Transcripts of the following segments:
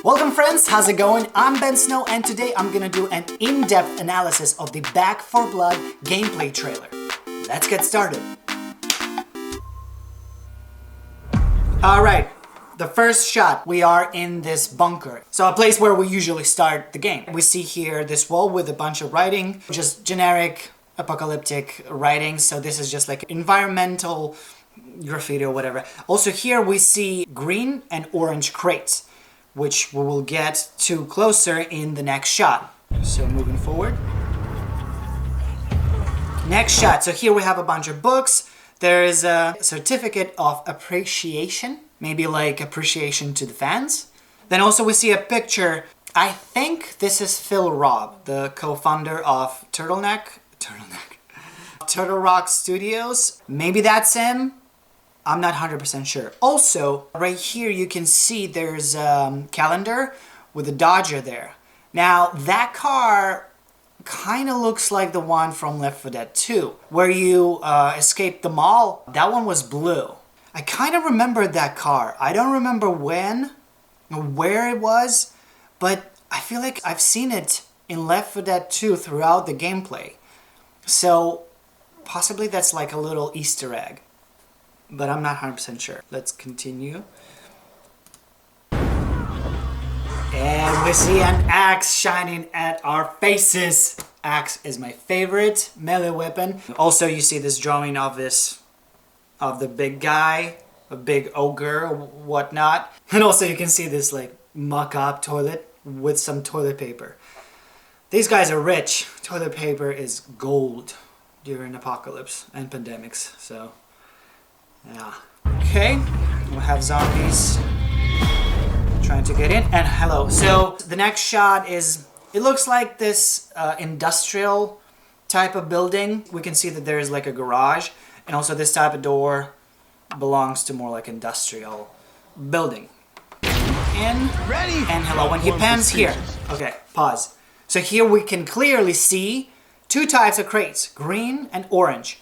Welcome friends, how's it going? I'm Ben Snow and today I'm gonna do an in-depth analysis of the Back 4 Blood gameplay trailer. Let's get started. Alright, the first shot, we are in this bunker. So a place where we usually start the game. We see here this wall with a bunch of writing, just generic apocalyptic writing. So this is just like environmental graffiti or whatever. Also here we see green and orange crates, which we will get to closer in the next shot. So moving forward. Next shot. So here we have a bunch of books. There is a certificate of appreciation, maybe like appreciation to the fans. Then also we see a picture. I think this is Phil Robb, the co-founder of Turtle Rock Studios. Maybe that's him. I'm not 100% sure. Also, right here you can see there's a calendar with a Dodger there. Now, that car kind of looks like the one from Left 4 Dead 2, where you escaped the mall. That one was blue. I kind of remember that car. I don't remember when or where it was, but I feel like I've seen it in Left 4 Dead 2 throughout the gameplay. So, possibly that's like a little Easter egg. But I'm not 100% sure. Let's continue. And we see an axe shining at our faces. Axe is my favorite melee weapon. Also, you see this drawing of the big guy, a big ogre or whatnot. And also you can see this like mock-up toilet with some toilet paper. These guys are rich. Toilet paper is gold during apocalypse and pandemics, so... yeah. Okay, we'll have zombies trying to get in. And hello. So the next shot is, it looks like this industrial type of building. We can see that there is like a garage, and also this type of door belongs to more like industrial building. In ready. And hello. When he pans here, okay, pause. So here we can clearly see two types of crates, green and orange.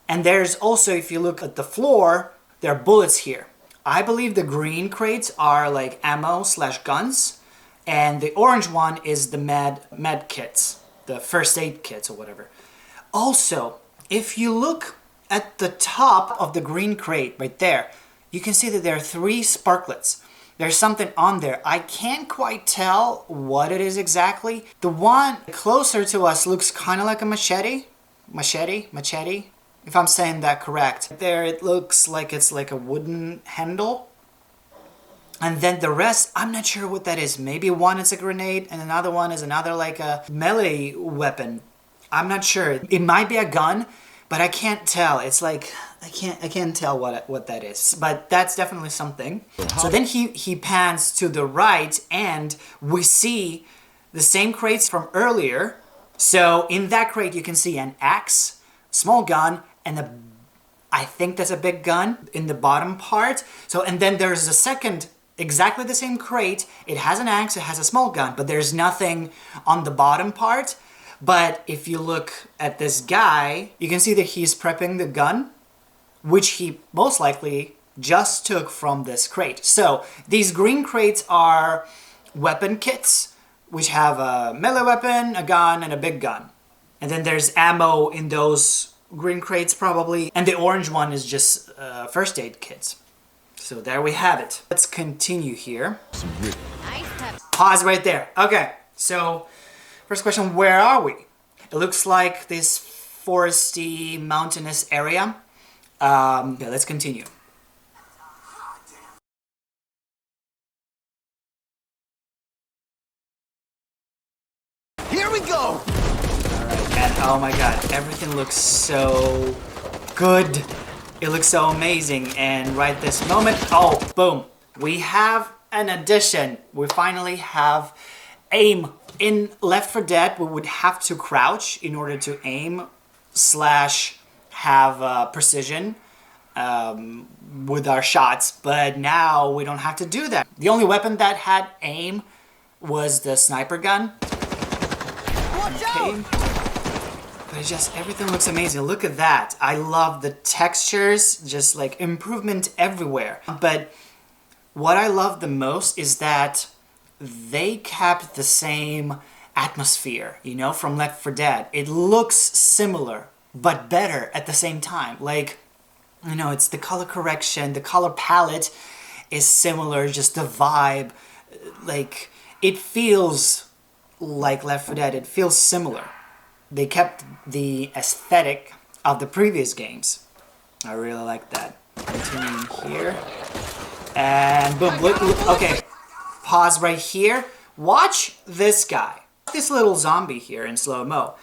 And there's also, if you look at the floor, there are bullets here. I believe the green crates are like ammo / guns. And the orange one is the med kits, the first aid kits or whatever. Also, if you look at the top of the green crate right there, you can see that there are 3 sparklets. There's something on there. I can't quite tell what it is exactly. The one closer to us looks kind of like a machete. Machete. If I'm saying that correct. There it looks like it's like a wooden handle. And then the rest, I'm not sure what that is. Maybe one is a grenade and another one is another like a melee weapon. I'm not sure. It might be a gun, but I can't tell. It's like, I can't tell what that is. But that's definitely something. So then he pans to the right and we see the same crates from earlier. So in that crate you can see an axe, small gun, and I think that's a big gun in the bottom part. So, and then there's a second, exactly the same crate. It has an axe, it has a small gun, but there's nothing on the bottom part. But if you look at this guy, you can see that he's prepping the gun, which he most likely just took from this crate. So these green crates are weapon kits, which have a melee weapon, a gun, and a big gun. And then there's ammo in those green crates probably. And the orange one is just first aid kits. So there we have it. Let's continue here. Pause right there. Okay, so first question, where are we? It looks like this foresty, mountainous area. Okay, let's continue. Here we go! And oh my god, everything looks so good. It looks so amazing. And right this moment, oh, boom. We have an addition. We finally have aim. In Left 4 Dead, we would have to crouch in order to aim / have precision with our shots. But now we don't have to do that. The only weapon that had aim was the sniper gun. Watch out! But it just, everything looks amazing. Look at that. I love the textures, just like improvement everywhere. But what I love the most is that they kept the same atmosphere, you know, from Left 4 Dead. It looks similar, but better at the same time. Like, you know, it's the color correction, the color palette is similar, just the vibe. Like, it feels like Left 4 Dead, it feels similar. They kept the aesthetic of the previous games. I really like that. Continuing here. And boom, look, okay. Pause right here. Watch this guy. This little zombie here in slow-mo.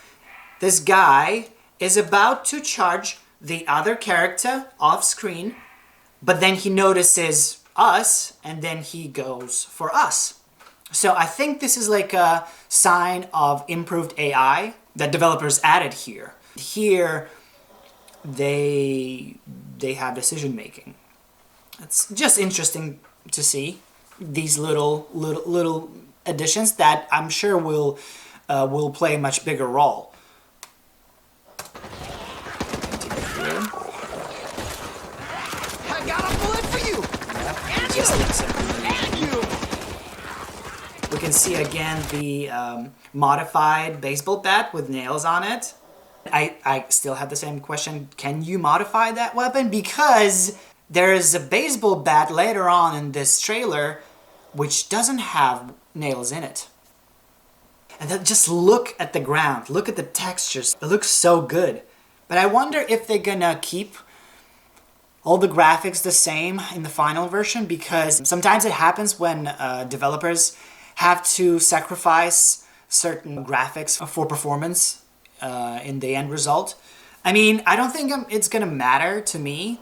This guy is about to charge the other character off screen, but then he notices us, and then he goes for us. So I think this is like a sign of improved AI that developers added here. Here, they have decision making. It's just interesting to see these little additions that I'm sure will play a much bigger role. I got a bullet for you. And you. We can see again the modified baseball bat with nails on it. I still have the same question. Can you modify that weapon? Because there is a baseball bat later on in this trailer which doesn't have nails in it. And then just look at the ground, look at the textures. It looks so good. But I wonder if they're gonna keep all the graphics the same in the final version, because sometimes it happens when developers have to sacrifice certain graphics for performance in the end result. I mean, I don't think it's gonna matter to me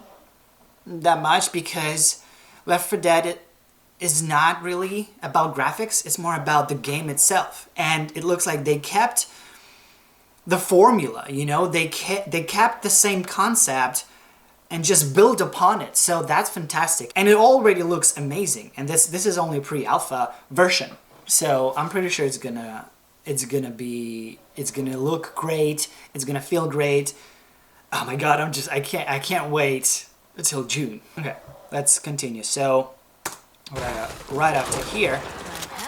that much, because Left 4 Dead is not really about graphics, it's more about the game itself. And it looks like they kept the formula, you know, they kept the same concept and just build upon it. So that's fantastic. And it already looks amazing. And this is only pre-alpha version. So I'm pretty sure it's gonna look great, it's gonna feel great. Oh my god, I can't wait until June. Okay, let's continue. So right after here,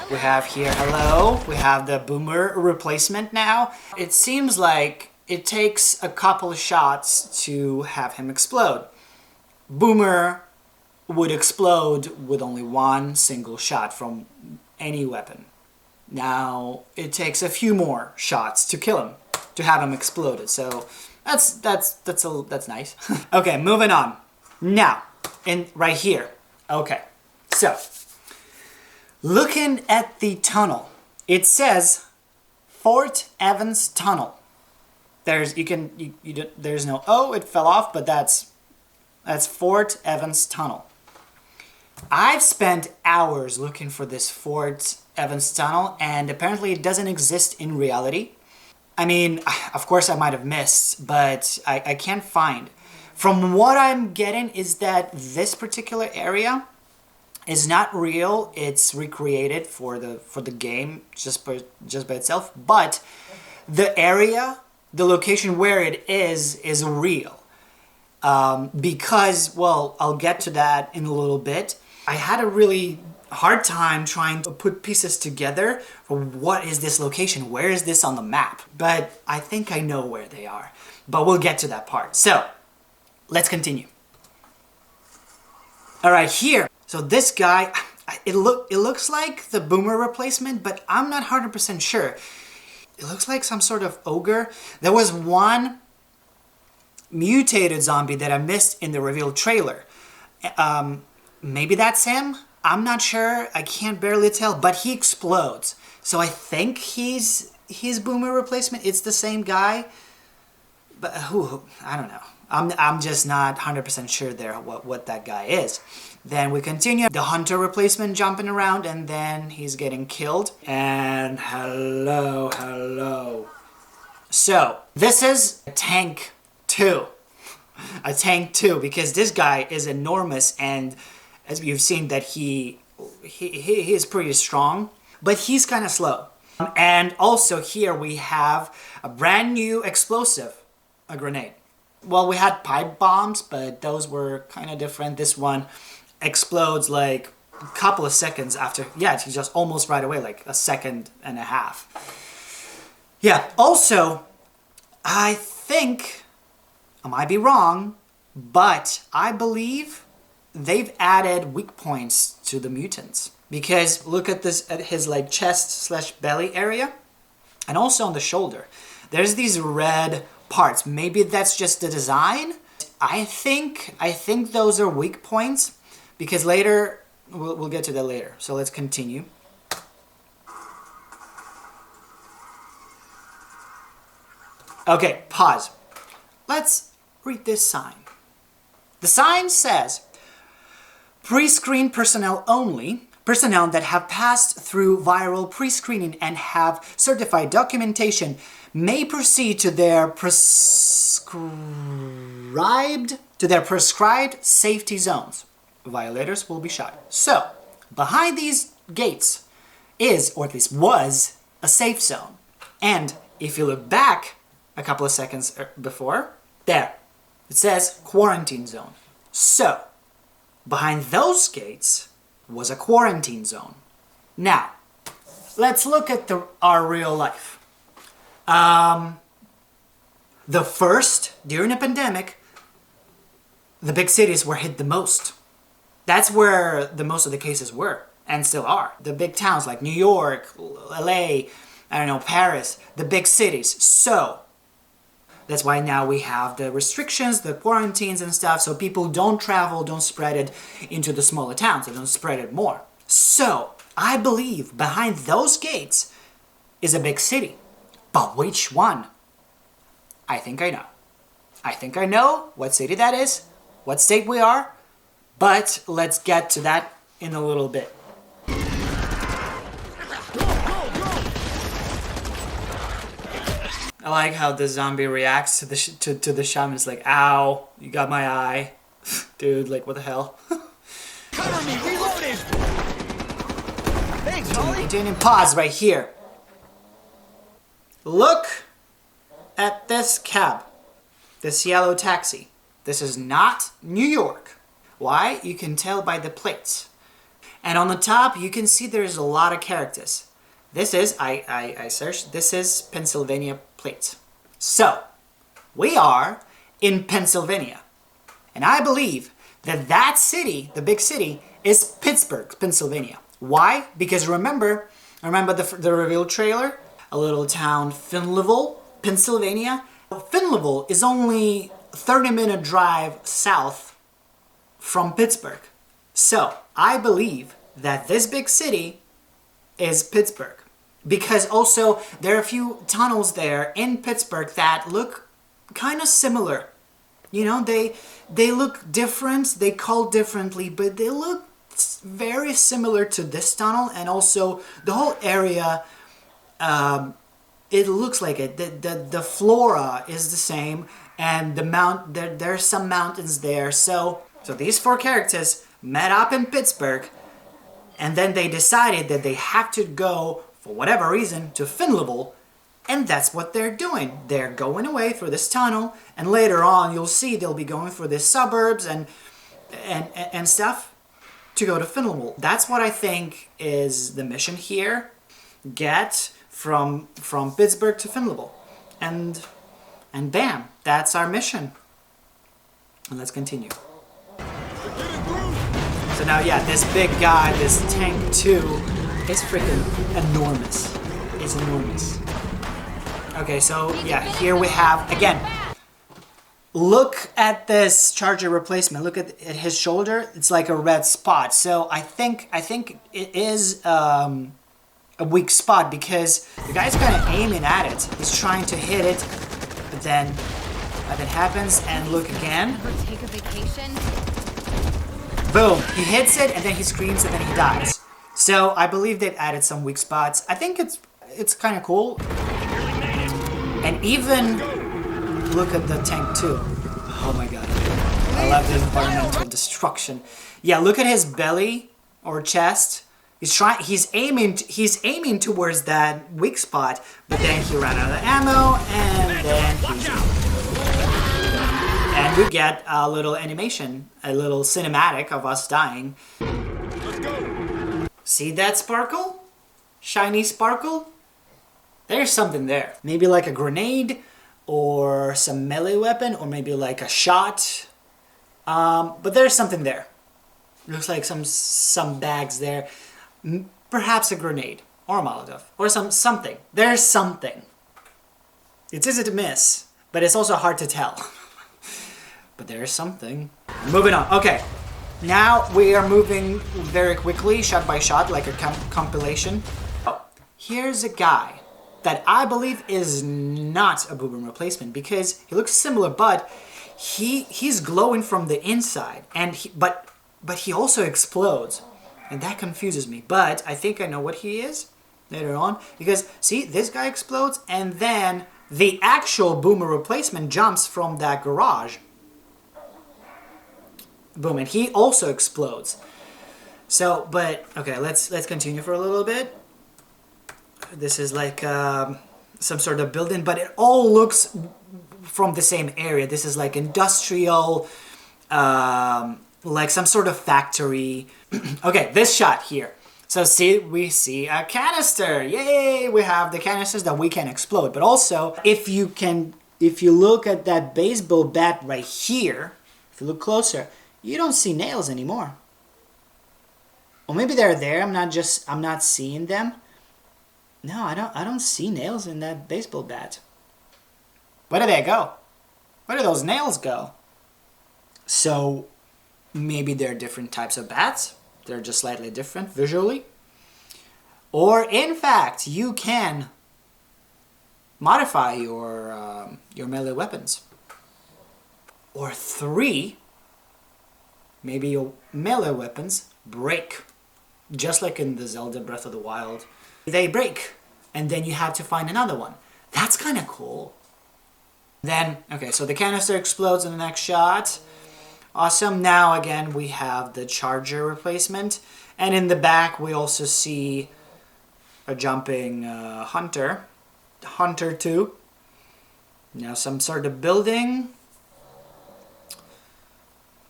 we have here, hello, we have the boomer replacement now. It seems like it takes a couple of shots to have him explode. Boomer would explode with only one single shot from any weapon. Now it takes a few more shots to kill him, to have him exploded. So that's nice. Okay, moving on. Now, right here. Okay, so looking at the tunnel, it says Fort Evans Tunnel. There's no O, it fell off, but that's Fort Evans Tunnel. I've spent hours looking for this Fort Evans Tunnel, and apparently it doesn't exist in reality. I mean, of course I might have missed, but I can't find. From what I'm getting is that this particular area is not real. It's recreated for the game just by itself, but the area, the location where it is real. Because, well, I'll get to that in a little bit. I had a really hard time trying to put pieces together for what is this location, where is this on the map? But I think I know where they are, but we'll get to that part. So, let's continue. All right, here. So this guy, it looks like the boomer replacement, but I'm not 100% sure. It looks like some sort of ogre. There was one mutated zombie that I missed in the reveal trailer. Maybe that's him? I'm not sure. I can't barely tell, but he explodes. So I think he's boomer replacement. It's the same guy, but who? I don't know. I'm just not 100% sure there what that guy is. Then we continue. The hunter replacement jumping around, and then he's getting killed. And hello. So this is a tank 2. A tank 2, because this guy is enormous, and as you've seen that he is pretty strong, but he's kind of slow. And also here we have a brand new explosive, a grenade. Well, we had pipe bombs, but those were kind of different. This one explodes like a couple of seconds after. Yeah, he just almost right away, like a second and a half. Yeah, also, I think, I might be wrong, but I believe they've added weak points to the mutants. Because look at this, at his like chest/belly area, and also on the shoulder. There's these red parts. Maybe that's just the design. I think those are weak points, because later we'll get to that later. So let's continue. Okay, pause. Let's read this sign. The sign says, pre-screen personnel only. Personnel that have passed through viral pre-screening and have certified documentation may proceed to their prescribed safety zones. Violators will be shot. So, behind these gates is, or at least was, a safe zone. And if you look back a couple of seconds before, there, it says quarantine zone. So, behind those gates was a quarantine zone. Now, let's look at our real life. The first, during the pandemic, the big cities were hit the most. That's where the most of the cases were, and still are. The big towns like New York, LA, I don't know, Paris, the big cities. So, that's why now we have the restrictions, the quarantines and stuff, so people don't travel, don't spread it into the smaller towns, they don't spread it more. So, I believe behind those gates is a big city. But which one? I think I know. I think I know what city that is, what state we are, but let's get to that in a little bit. I like how the zombie reacts to the shaman. It's like, ow, you got my eye. Dude, like, what the hell? Cover me, reloading! Thanks, Holly! Continuing, pause right here. Look at this cab. This yellow taxi. This is not New York. Why? You can tell by the plates. And on the top, you can see there's a lot of characters. This is, I searched, this is Pennsylvania plate. So, we are in Pennsylvania. And I believe that that city, the big city, is Pittsburgh, Pennsylvania. Why? Because remember the reveal trailer? A little town, Finleyville, Pennsylvania. Finleyville is only a 30-minute drive south from Pittsburgh. So, I believe that this big city is Pittsburgh. Because also, there are a few tunnels there in Pittsburgh that look kind of similar. You know, they look different, they call differently, but they look very similar to this tunnel, and also the whole area, it looks like it. The flora is the same, and there's some mountains there. So these four characters met up in Pittsburgh, and then they decided that they have to go, for whatever reason, to Finleyville, and that's what they're doing. They're going away through this tunnel, and later on you'll see they'll be going through the suburbs and stuff to go to Finleyville. That's what I think is the mission here. Get from Pittsburgh to Finleyville. And bam, that's our mission. And let's continue. So now, yeah, this big guy, this tank 2, is freaking enormous. It's enormous. Okay, so yeah, here we have, again, look at this charger replacement. Look at his shoulder. It's like a red spot. So I think it is a weak spot because the guy's kind of aiming at it. He's trying to hit it, but then nothing happens. And look again. Ever take a vacation? Boom! He hits it, and then he screams, and then he dies. So I believe they've added some weak spots. I think it's kind of cool. And even look at the tank too. Oh my god. I love the environmental destruction. Yeah, look at his belly or chest. He's aiming towards that weak spot, but then he ran out of ammo, and then and we get a little animation, a little cinematic of us dying. Let's go! See that sparkle? Shiny sparkle? There's something there. Maybe like a grenade or some melee weapon or maybe like a shot. But there's something there. Looks like some bags there. Perhaps a grenade or a Molotov or something. There's something. It's easy to miss, but it's also hard to tell. But there's something. Moving on. Okay. Now we are moving very quickly, shot by shot, like a compilation. Oh, here's a guy that I believe is not a boomerang replacement because he looks similar, but he's glowing from the inside, and but he also explodes, and that confuses me. But I think I know what he is later on because see, this guy explodes, and then the actual boomer replacement jumps from that garage. Boom, and he also explodes. So, but okay, let's continue for a little bit. This is like some sort of building, but it all looks from the same area. This is like industrial, like some sort of factory. Okay, this shot here. So see, we see a canister. Yay! We have the canisters that we can explode. But also, if you look at that baseball bat right here, if you look closer, you don't see nails anymore. Or maybe they're there. I'm not seeing them. No, I don't see nails in that baseball bat. Where do they go? Where do those nails go? So maybe they're different types of bats. They're just slightly different visually. Or in fact, you can modify your melee weapons. Or 3, maybe your melee weapons break. Just like in the Zelda Breath of the Wild. They break, and then you have to find another one. That's kind of cool. Then, okay, so the canister explodes in the next shot. Awesome. Now, again, we have the charger replacement. And in the back, we also see a jumping hunter. Hunter 2. Now, some sort of building.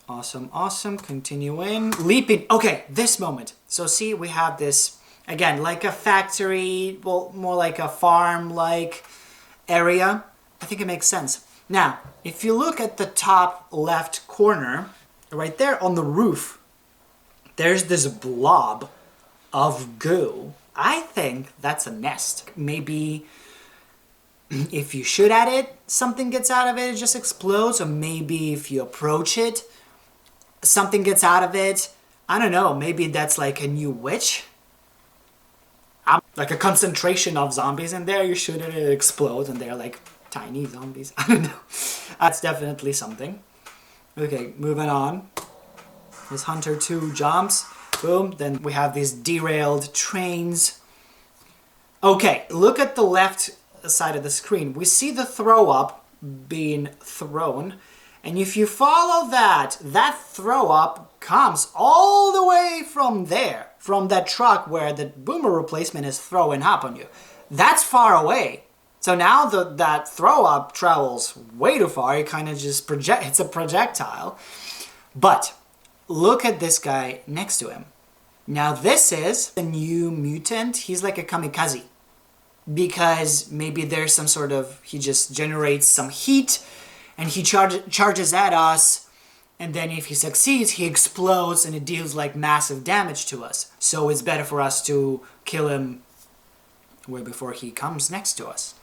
Awesome, awesome. Continue in. Leaping. Okay, this moment. So see, we have this, again, like a factory, well, more like a farm-like area. I think it makes sense. Now, if you look at the top left corner, right there on the roof, there's this blob of goo. I think that's a nest. Maybe if you shoot at it, something gets out of it, it just explodes. Or maybe if you approach it, something gets out of it. I don't know, maybe that's like a new witch. Like a concentration of zombies in there, you shoot it, it explodes, and they're like tiny zombies. I don't know. That's definitely something. Okay, moving on. This Hunter 2 jumps. Boom. Then we have these derailed trains. Okay, look at the left side of the screen. We see the throw up being thrown. And if you follow that throw up comes all the way from there, from that truck where the boomer replacement is throwing up on you. That's far away. So now that throw up travels way too far. It kind of just it's a projectile. But look at this guy next to him. Now this is a new mutant. He's like a kamikaze. Because maybe there's some sort of, he just generates some heat and he charges at us, and then if he succeeds, he explodes and it deals like massive damage to us. So it's better for us to kill him way before he comes next to us.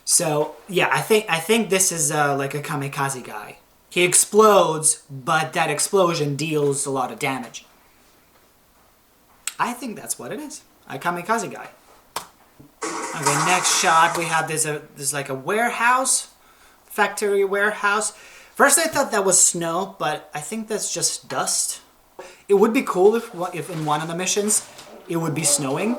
So yeah, I think this is like a kamikaze guy. He explodes, but that explosion deals a lot of damage. I think that's what it is. A kamikaze guy. Okay, next shot we have this like a warehouse. Factory warehouse. First I thought that was snow, but I think that's just dust. It would be cool if in one of the missions it would be snowing.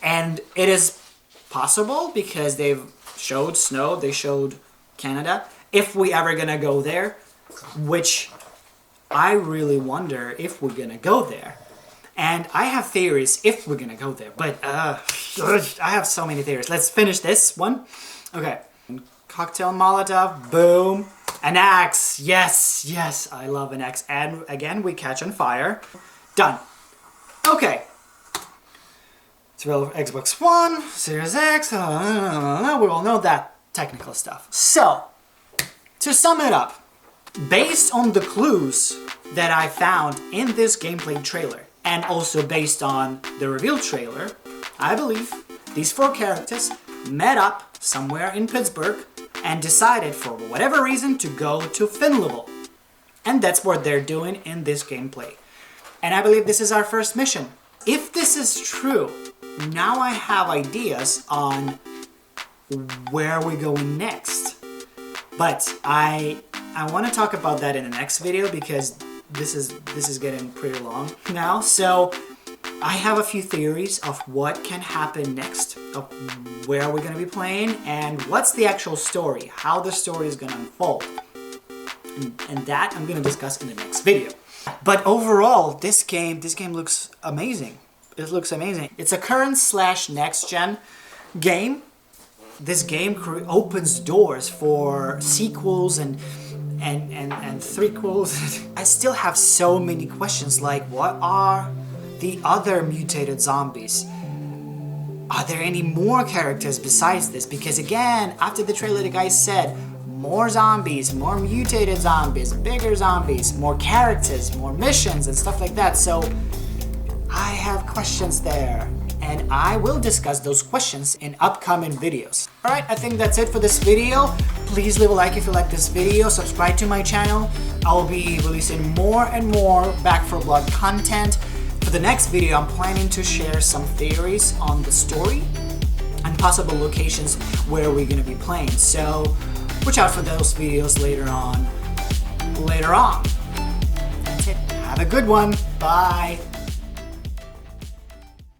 And it is possible because they've showed snow, they showed Canada. If we ever gonna go there, which I really wonder if we're gonna go there. And I have theories if we're gonna go there, but I have so many theories. Let's finish this one. Okay. Cocktail Molotov, boom. An axe, yes, yes, I love an axe. And again, we catch on fire. Done. Okay. It's available for Xbox One, Series X, we all know that technical stuff. So, to sum it up, based on the clues that I found in this gameplay trailer, and also based on the reveal trailer, I believe these 4 characters met up somewhere in Pittsburgh and decided for whatever reason to go to Finlevel. And that's what they're doing in this gameplay. And I believe this is our first mission. If this is true, now I have ideas on where we're going next. But I want to talk about that in the next video because this is getting pretty long now. So I have a few theories of what can happen next, of where we're going to be playing, and what's the actual story, how the story is going to unfold. And that I'm going to discuss in the next video. But overall, this game looks amazing. It looks amazing. It's a current / next gen game. This game opens doors for sequels and threequels. I still have so many questions like, what are the other mutated zombies? Are there any more characters besides this? Because again, after the trailer, the guy said, more zombies, more mutated zombies, bigger zombies, more characters, more missions and stuff like that. So I have questions there, and I will discuss those questions in upcoming videos. Alright, I think that's it for this video. Please leave a like if you like this video, subscribe to my channel. I will be releasing more and more Back 4 Blood content. For the next video, I'm planning to share some theories on the story and possible locations where we're going to be playing. So watch out for those videos later on. That's it. Have a good one. Bye.